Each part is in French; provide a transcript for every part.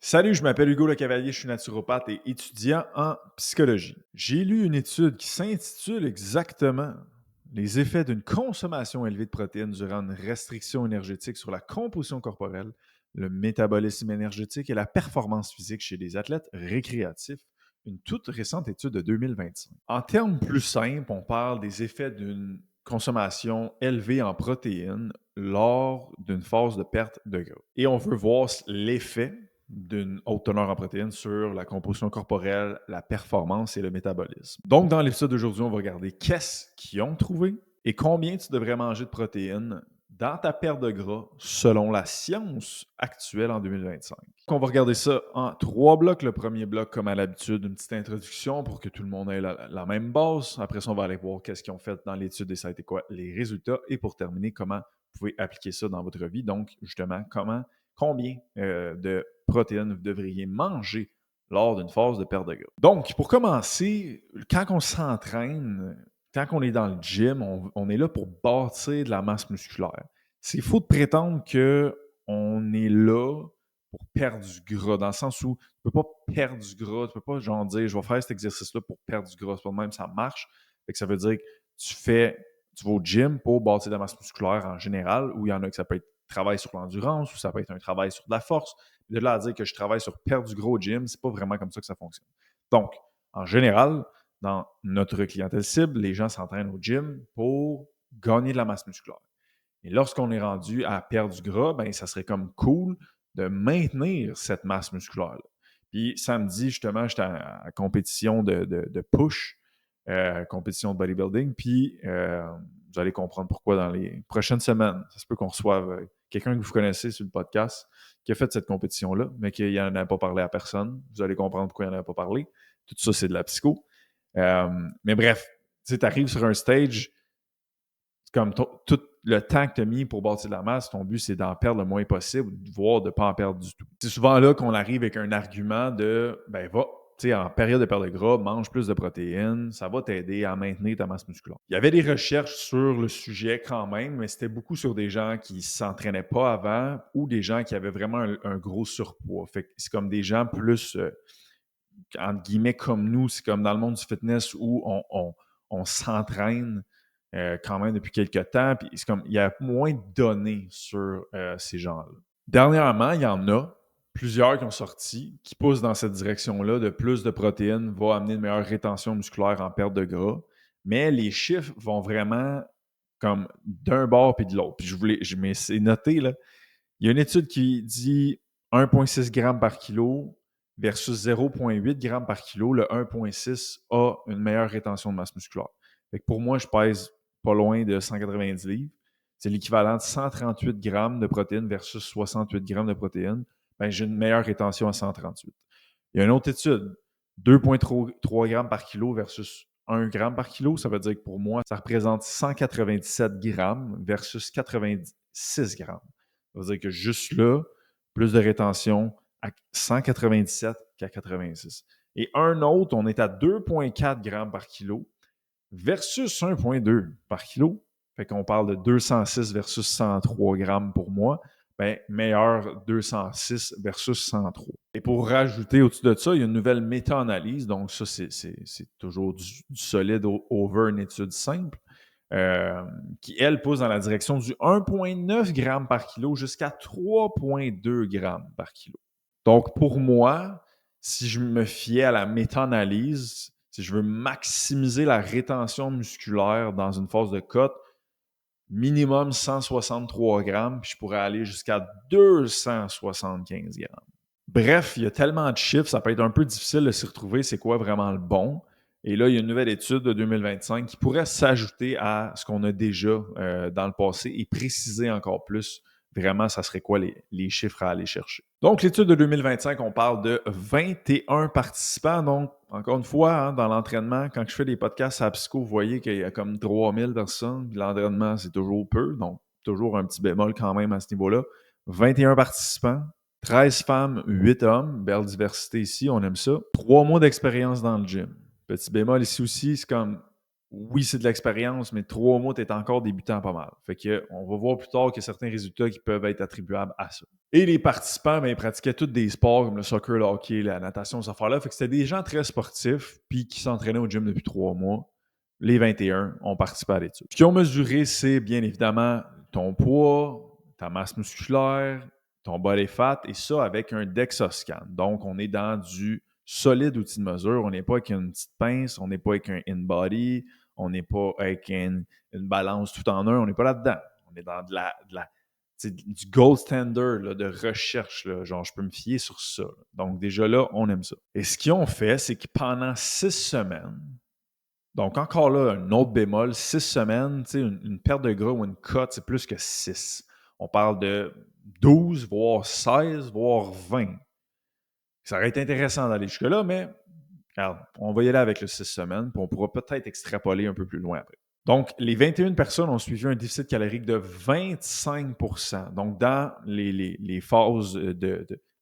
Salut, je m'appelle Hugo Le Cavalier, je suis naturopathe et étudiant en psychologie. J'ai lu une étude qui s'intitule exactement Les effets d'une consommation élevée de protéines durant une restriction énergétique sur la composition corporelle, le métabolisme énergétique et la performance physique chez les athlètes récréatifs. Une toute récente étude de 2025. En termes plus simples, on parle des effets d'une consommation élevée en protéines lors d'une phase de perte de gras. Et on veut voir l'effet d'une haute teneur en protéines sur la composition corporelle, la performance et le métabolisme. Donc, dans l'épisode d'aujourd'hui, on va regarder qu'est-ce qu'ils ont trouvé et combien tu devrais manger de protéines dans ta perte de gras selon la science actuelle en 2025. Donc, on va regarder ça en 3 blocs. Le premier bloc, comme à l'habitude, une petite introduction pour que tout le monde ait la même base. Après ça, on va aller voir qu'est-ce qu'ils ont fait dans l'étude et ça a été quoi les résultats. Et pour terminer, comment vous pouvez appliquer ça dans votre vie. Donc, justement, combien de protéines vous devriez manger lors d'une phase de perte de gras. Donc, pour commencer, quand on s'entraîne, quand on est dans le gym, on est là pour bâtir de la masse musculaire. C'est faux de prétendre qu'on est là pour perdre du gras, dans le sens où tu ne peux pas perdre du gras, tu ne peux pas genre dire je vais faire cet exercice-là pour perdre du gras. C'est pas de même, ça marche. Fait que ça veut dire que tu vas au gym pour bâtir de la masse musculaire en général, où il y en a que ça peut être travail sur l'endurance, ou ça peut être un travail sur de la force. De là à dire que je travaille sur perdre du gros au gym, c'est pas vraiment comme ça que ça fonctionne. Donc, en général, dans notre clientèle cible, les gens s'entraînent au gym pour gagner de la masse musculaire. Et lorsqu'on est rendu à perdre du gras, ben, ça serait comme cool de maintenir cette masse musculaire-là. Puis samedi, justement, j'étais à compétition de push, compétition de bodybuilding, puis vous allez comprendre pourquoi dans les prochaines semaines. Ça se peut qu'on reçoive quelqu'un que vous connaissez sur le podcast qui a fait cette compétition-là, mais qui n'en a pas parlé à personne. Vous allez comprendre pourquoi il n'en a pas parlé. Tout ça, c'est de la psycho. Mais bref, tu arrives sur un stage, c'est comme tout le temps que tu as mis pour bâtir de la masse, ton but, c'est d'en perdre le moins possible, voire de ne pas en perdre du tout. C'est souvent là qu'on arrive avec un argument de ben va, tu sais, en période de perte de gras, mange plus de protéines, ça va t'aider à maintenir ta masse musculaire. Il y avait des recherches sur le sujet quand même, mais c'était beaucoup sur des gens qui ne s'entraînaient pas avant ou des gens qui avaient vraiment un gros surpoids. Fait que c'est comme des gens plus, entre guillemets, comme nous, c'est comme dans le monde du fitness où on s'entraîne quand même depuis quelques temps, puis c'est comme il y a moins de données sur ces gens-là. Dernièrement, il y en a plusieurs qui ont sorti, qui poussent dans cette direction-là, de plus de protéines va amener une meilleure rétention musculaire en perte de gras, mais les chiffres vont vraiment comme d'un bord puis de l'autre. Puis mais c'est noté, là, il y a une étude qui dit 1,6 g par kilo versus 0,8 g par kilo. Le 1,6 a une meilleure rétention de masse musculaire. Fait que pour moi, je pèse pas loin de 190 livres. C'est l'équivalent de 138 grammes de protéines versus 68 grammes de protéines. Ben, j'ai une meilleure rétention à 138. Il y a une autre étude, 2,3 grammes par kilo versus 1 gramme par kilo. Ça veut dire que pour moi, ça représente 197 grammes versus 96 grammes. Ça veut dire que juste là, plus de rétention à 197 qu'à 86. Et un autre, on est à 2,4 grammes par kilo versus 1,2 par kilo. Fait qu'on parle de 206 versus 103 grammes pour moi. Ben, meilleur 206 versus 103. Et pour rajouter au-dessus de ça, il y a une nouvelle méta-analyse. Donc, ça, c'est toujours du solide over une étude simple. Qui, elle, pousse dans la direction du 1,9 g par kilo jusqu'à 3,2 g par kilo. Donc, pour moi, si je me fiais à la méta-analyse, si je veux maximiser la rétention musculaire dans une phase de cote, minimum 163 grammes, puis je pourrais aller jusqu'à 275 grammes. Bref, il y a tellement de chiffres, ça peut être un peu difficile de s'y retrouver, c'est quoi vraiment le bon. Et là, il y a une nouvelle étude de 2025 qui pourrait s'ajouter à ce qu'on a déjà dans le passé et préciser encore plus vraiment ça serait quoi les chiffres à aller chercher. Donc, l'étude de 2025, on parle de 21 participants. Donc, encore une fois, hein, dans l'entraînement, quand je fais des podcasts à Psycho, vous voyez qu'il y a comme 3000 personnes. Puis l'entraînement, c'est toujours peu. Donc, toujours un petit bémol quand même à ce niveau-là. 21 participants, 13 femmes, 8 hommes. Belle diversité ici, on aime ça. 3 mois d'expérience dans le gym. Petit bémol ici aussi, c'est comme oui, c'est de l'expérience, mais 3 mois, tu es encore débutant pas mal. Fait que on va voir plus tard qu'il y a certains résultats qui peuvent être attribuables à ça. Et les participants, ben, ils pratiquaient tous des sports comme le soccer, le hockey, la natation, ces affaires-là. Fait que c'était des gens très sportifs, puis qui s'entraînaient au gym depuis 3 mois. Les 21 ont participé à l'étude. Ce qu'ils ont mesuré, c'est bien évidemment ton poids, ta masse musculaire, ton body fat, et ça avec un DEXA-scan. Donc, on est dans du solide outil de mesure. On n'est pas avec une petite pince, on n'est pas avec un in-body, on n'est pas avec une balance tout en un, on n'est pas là-dedans. On est dans du gold standard là, de recherche. Là, genre, je peux me fier sur ça. Là. Donc, déjà là, on aime ça. Et ce qu'ils ont fait, c'est que pendant 6 semaines, donc encore là, un autre bémol, 6 semaines, une perte de gras ou une cote, c'est plus que 6. On parle de 12, voire 16, voire 20. Ça aurait été intéressant d'aller jusque-là, mais regarde, on va y aller avec le 6 semaines, puis on pourra peut-être extrapoler un peu plus loin après. Donc, les 21 personnes ont suivi un déficit calorique de 25 %. Donc, dans les phases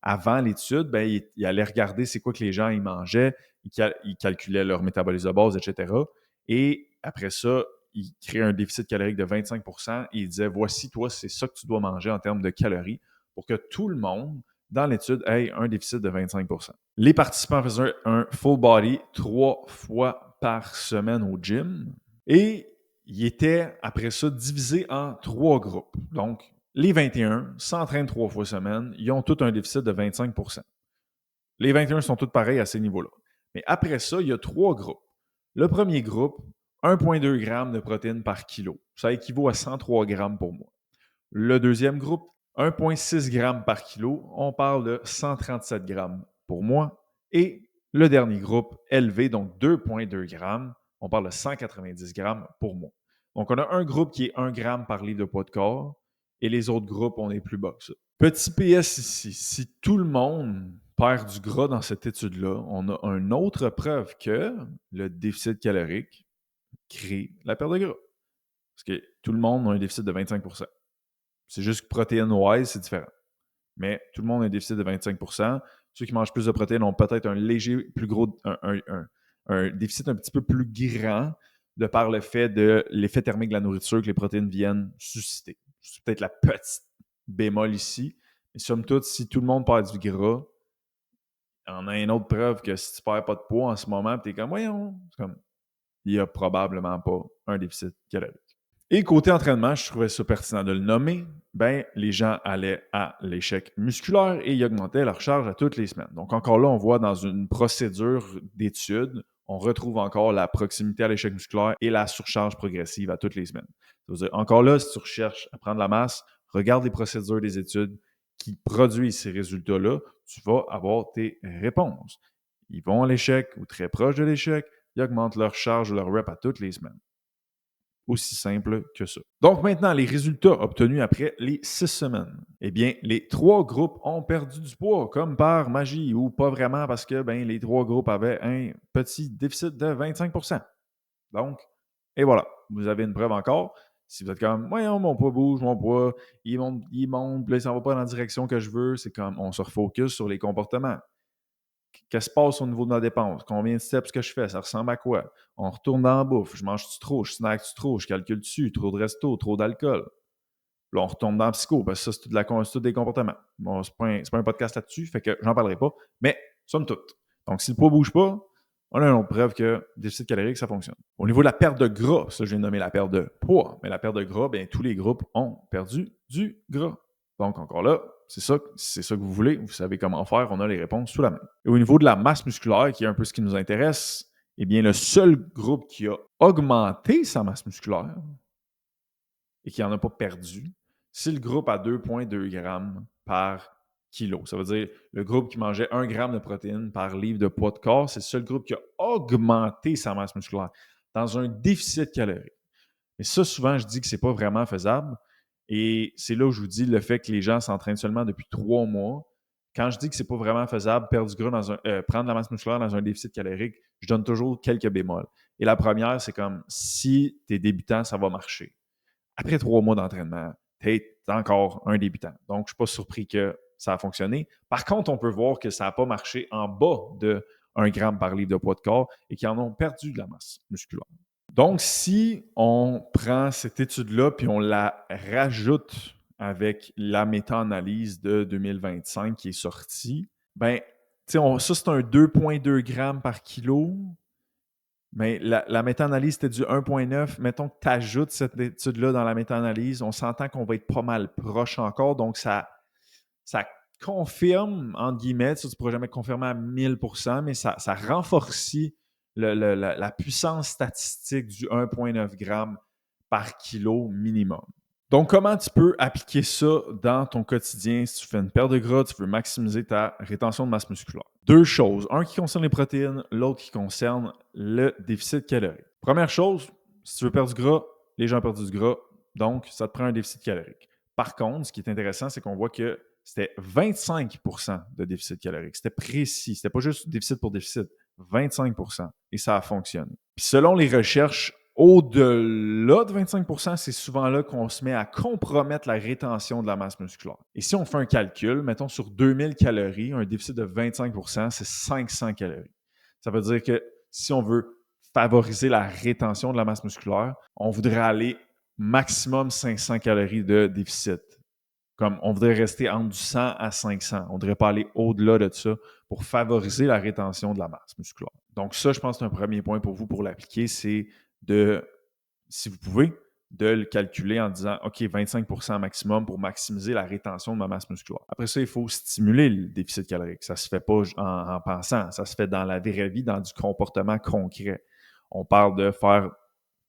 avant l'étude, ben, ils allaient regarder c'est quoi que les gens ils mangeaient, ils calculaient leur métabolisme de base, etc. Et après ça, ils créaient un déficit calorique de 25 % et ils disaient voici, toi, c'est ça que tu dois manger en termes de calories pour que tout le monde dans l'étude ait un déficit de 25 %. Les participants faisaient un full body 3 fois par semaine au gym et ils étaient, après ça, divisés en 3 groupes. Donc, les 21 s'entraînent 3 fois semaine, ils ont tous un déficit de 25 %. Les 21 sont tous pareils à ces niveaux-là. Mais après ça, il y a 3 groupes. Le premier groupe, 1,2 g de protéines par kilo. Ça équivaut à 103 grammes pour moi. Le deuxième groupe, 1,6 g par kilo. On parle de 137 grammes pour moi. Et le dernier groupe élevé, donc 2,2 g, on parle de 190 grammes pour moi. Donc, on a un groupe qui est 1 g par livre de poids de corps et les autres groupes, on est plus bas que ça. Petit PS ici, si tout le monde perd du gras dans cette étude-là, on a une autre preuve que le déficit calorique crée la perte de gras. Parce que tout le monde a un déficit de 25 %. C'est juste que protéine-wise, c'est différent. Mais tout le monde a un déficit de 25 %. Ceux qui mangent plus de protéines ont peut-être un léger, plus gros, un déficit un petit peu plus grand de par le fait de l'effet thermique de la nourriture que les protéines viennent susciter. C'est peut-être la petite bémol ici. Mais somme toute, si tout le monde perd du gras, on a une autre preuve que si tu perds pas de poids en ce moment, tu es comme, voyons, c'est comme, il n'y a probablement pas un déficit calorique. Et côté entraînement, je trouvais ça pertinent de le nommer, ben, les gens allaient à l'échec musculaire et ils augmentaient leur charge à toutes les semaines. Donc encore là, on voit dans une procédure d'étude, on retrouve encore la proximité à l'échec musculaire et la surcharge progressive à toutes les semaines. Ça veut dire, encore là, si tu recherches à prendre la masse, regarde les procédures des études qui produisent ces résultats-là, tu vas avoir tes réponses. Ils vont à l'échec ou très proche de l'échec, ils augmentent leur charge ou leur rep à toutes les semaines. Aussi simple que ça. Donc maintenant, les résultats obtenus après les 6 semaines. Eh bien, les 3 groupes ont perdu du poids, comme par magie, ou pas vraiment parce que ben, les 3 groupes avaient un petit déficit de 25 %. Donc, et voilà, vous avez une preuve encore. Si vous êtes comme, voyons, mon poids bouge, mon poids, il monte, puis là, il s'en va pas dans la direction que je veux, c'est comme, on se refocus sur les comportements. Qu'est-ce qui se passe au niveau de ma dépense? Combien de steps que je fais? Ça ressemble à quoi? On retourne dans la bouffe. Je mange-tu trop? Je snack-tu trop? Je calcule-tu? Trop de resto? Trop d'alcool? Là, on retombe dans le psycho parce que ça, c'est tout des comportements. Bon, c'est pas un podcast là-dessus, fait que j'en parlerai pas. Mais, somme toute. Donc, si le poids ne bouge pas, on a une autre preuve que le déficit calorique, ça fonctionne. Au niveau de la perte de gras, ça, je viens de nommer la perte de poids. Mais la perte de gras, bien, tous les groupes ont perdu du gras. Donc, encore là, c'est ça que vous voulez, vous savez comment faire, on a les réponses sous la main. Et au niveau de la masse musculaire, qui est un peu ce qui nous intéresse, eh bien, le seul groupe qui a augmenté sa masse musculaire et qui n'en a pas perdu, c'est le groupe à 2,2 g par kilo. Ça veut dire le groupe qui mangeait 1 g de protéines par livre de poids de corps, c'est le seul groupe qui a augmenté sa masse musculaire dans un déficit calorique. Mais ça, souvent, je dis que ce n'est pas vraiment faisable. Et c'est là où je vous dis le fait que les gens s'entraînent seulement depuis 3 mois. Quand je dis que ce n'est pas vraiment faisable, perdre du gras prendre de la masse musculaire dans un déficit calorique, je donne toujours quelques bémols. Et la première, c'est comme si tu es débutant, ça va marcher. Après 3 mois d'entraînement, tu es encore un débutant. Donc, je ne suis pas surpris que ça a fonctionné. Par contre, on peut voir que ça n'a pas marché en bas de 1 g par livre de poids de corps et qu'ils en ont perdu de la masse musculaire. Donc, si on prend cette étude-là puis on la rajoute avec la méta-analyse de 2025 qui est sortie, ben, ça, c'est un 2,2 grammes par kilo, mais la méta-analyse, c'était du 1,9. Mettons que tu ajoutes cette étude-là dans la méta-analyse, on s'entend qu'on va être pas mal proche encore, donc ça confirme, entre guillemets, ça, tu ne pourras jamais confirmer à 1000%, mais ça renforcit la puissance statistique du 1,9 g par kilo minimum. Donc, comment tu peux appliquer ça dans ton quotidien si tu fais une perte de gras, tu veux maximiser ta rétention de masse musculaire? Deux choses. Un qui concerne les protéines, l'autre qui concerne le déficit calorique. Première chose, si tu veux perdre du gras, les gens perdent du gras, donc ça te prend un déficit calorique. Par contre, ce qui est intéressant, c'est qu'on voit que c'était 25% de déficit calorique. C'était précis. C'était pas juste déficit pour déficit. 25%. Et ça a fonctionné. Puis selon les recherches, au-delà de 25%, c'est souvent là qu'on se met à compromettre la rétention de la masse musculaire. Et si on fait un calcul, mettons sur 2000 calories, un déficit de 25%, c'est 500 calories. Ça veut dire que si on veut favoriser la rétention de la masse musculaire, on voudrait aller maximum 500 calories de déficit. Comme on voudrait rester entre du 100 à 500. On ne devrait pas aller au-delà de ça pour favoriser la rétention de la masse musculaire. Donc ça, je pense que c'est un premier point pour vous pour l'appliquer, c'est de, si vous pouvez, de le calculer en disant OK, 25% maximum pour maximiser la rétention de ma masse musculaire. Après ça, il faut stimuler le déficit calorique. Ça ne se fait pas en pensant, ça se fait dans la vraie vie, dans du comportement concret. On parle de faire,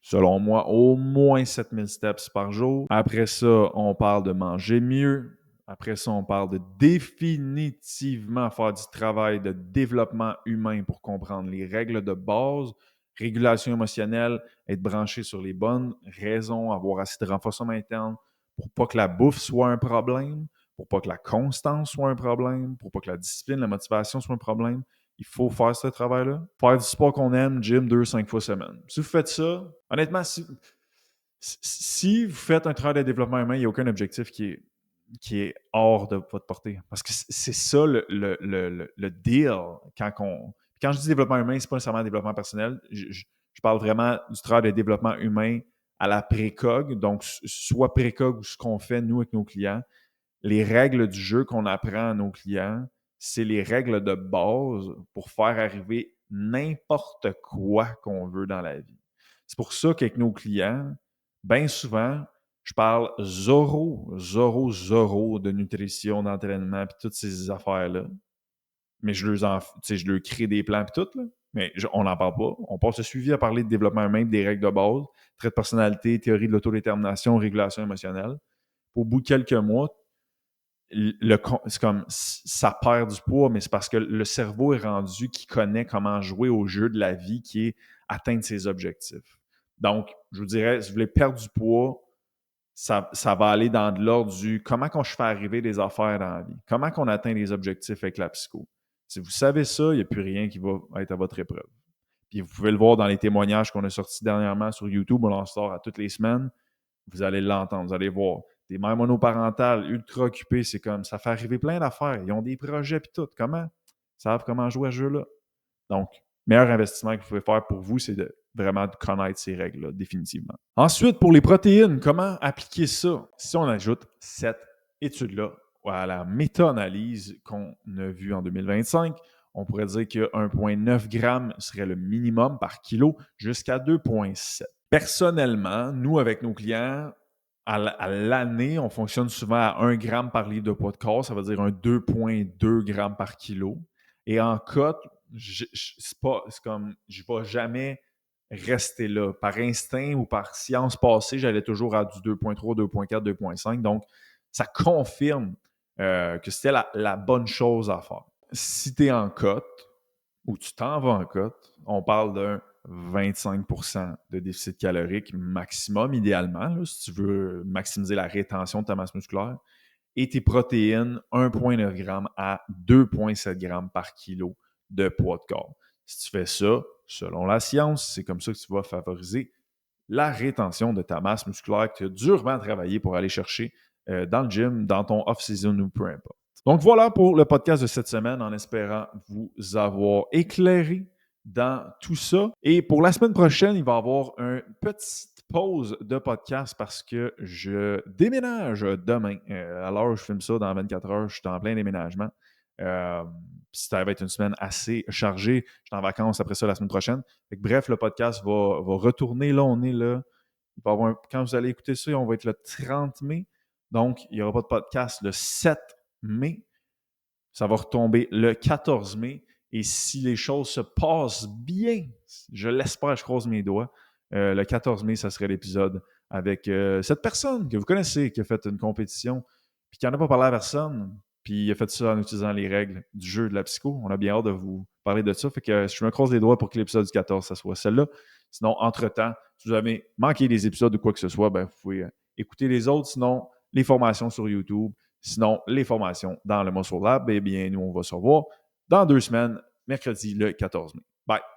selon moi, au moins 7000 steps par jour. Après ça, on parle de manger mieux. Après ça, on parle de définitivement faire du travail de développement humain pour comprendre les règles de base, régulation émotionnelle, être branché sur les bonnes raisons, avoir assez de renforcement interne pour pas que la bouffe soit un problème, pour pas que la constance soit un problème, pour pas que la discipline, la motivation soit un problème. Il faut faire ce travail-là. Faire du sport qu'on aime, gym 2-5 fois semaine. Si vous faites ça, honnêtement, si vous faites un travail de développement humain, il n'y a aucun objectif qui est hors de votre portée. Parce que c'est ça le deal. Quand je dis développement humain, ce n'est pas nécessairement développement personnel. Je parle vraiment du travail de développement humain à la précog. Donc, soit précog ou ce qu'on fait, nous, avec nos clients. Les règles du jeu qu'on apprend à nos clients, c'est les règles de base pour faire arriver n'importe quoi qu'on veut dans la vie. C'est pour ça qu'avec nos clients, bien souvent, je parle zéro de nutrition, d'entraînement et toutes ces affaires-là. Mais je leur crée des plans et tout, là. Mais on n'en parle pas. On passe le suivi à parler de développement humain, des règles de base, trait de personnalité, théorie de l'autodétermination, régulation émotionnelle. Au bout de quelques mois, c'est comme ça perd du poids, mais c'est parce que le cerveau est rendu qui connaît comment jouer au jeu de la vie, qui est atteindre ses objectifs. Donc, je vous dirais, si vous voulez perdre du poids, ça va aller dans de l'ordre du comment qu'on fais arriver des affaires dans la vie, comment qu'on atteint les objectifs avec la psycho. Si vous savez ça, il n'y a plus rien qui va être à votre épreuve. Puis vous pouvez le voir dans les témoignages qu'on a sortis dernièrement sur YouTube, on en sort à toutes les semaines. Vous allez l'entendre, vous allez voir. Des mères monoparentales, ultra occupées, c'est comme ça fait arriver plein d'affaires. Ils ont des projets puis tout. Comment? Ils savent comment jouer à ce jeu-là. Donc, meilleur investissement que vous pouvez faire pour vous, c'est de vraiment connaître ces règles-là, définitivement. Ensuite, pour les protéines, comment appliquer ça? Si on ajoute cette étude-là à la méta-analyse qu'on a vue en 2025, on pourrait dire que 1,9 g serait le minimum par kilo jusqu'à 2,7. Personnellement, nous, avec nos clients, à l'année, on fonctionne souvent à 1 g par livre de poids de corps, ça veut dire un 2,2 g par kilo. Et en cote, c'est comme, je ne vais jamais rester là. Par instinct ou par science passée, j'allais toujours à du 2,3, 2,4, 2,5. Donc, ça confirme que c'était la bonne chose à faire. Si tu es en cote ou tu t'en vas en cote, on parle d'un 25% de déficit calorique maximum, idéalement, là, si tu veux maximiser la rétention de ta masse musculaire, et tes protéines, 1,9 g à 2,7 g par kilo de poids de corps. Si tu fais ça, selon la science, c'est comme ça que tu vas favoriser la rétention de ta masse musculaire que tu as durement travaillé pour aller chercher dans le gym, dans ton off-season ou peu importe. Donc voilà pour le podcast de cette semaine, en espérant vous avoir éclairé dans tout ça. Et pour la semaine prochaine, il va y avoir une petite pause de podcast parce que je déménage demain. À l'heure où je filme ça, dans 24 heures, je suis en plein déménagement. Ça va être une semaine assez chargée. Je suis en vacances après ça la semaine prochaine. Fait que, bref, le podcast va retourner. Là, on est là. Quand vous allez écouter ça, on va être le 30 mai. Donc, il n'y aura pas de podcast le 7 mai. Ça va retomber le 14 mai. Et si les choses se passent bien, je l'espère, je croise mes doigts, le 14 mai, ça serait l'épisode avec cette personne que vous connaissez, qui a fait une compétition, puis qui n'en a pas parlé à personne, puis il a fait ça en utilisant les règles du jeu de la psycho. On a bien hâte de vous parler de ça. Fait que je me croise les doigts pour que l'épisode du 14, ça soit celle-là. Sinon, entre-temps, si vous avez manqué des épisodes ou quoi que ce soit, ben, vous pouvez écouter les autres. Sinon, les formations sur YouTube. Sinon, les formations dans le Muscle Lab, eh bien, nous, on va se revoir dans 2 semaines, mercredi le 14 mai. Bye!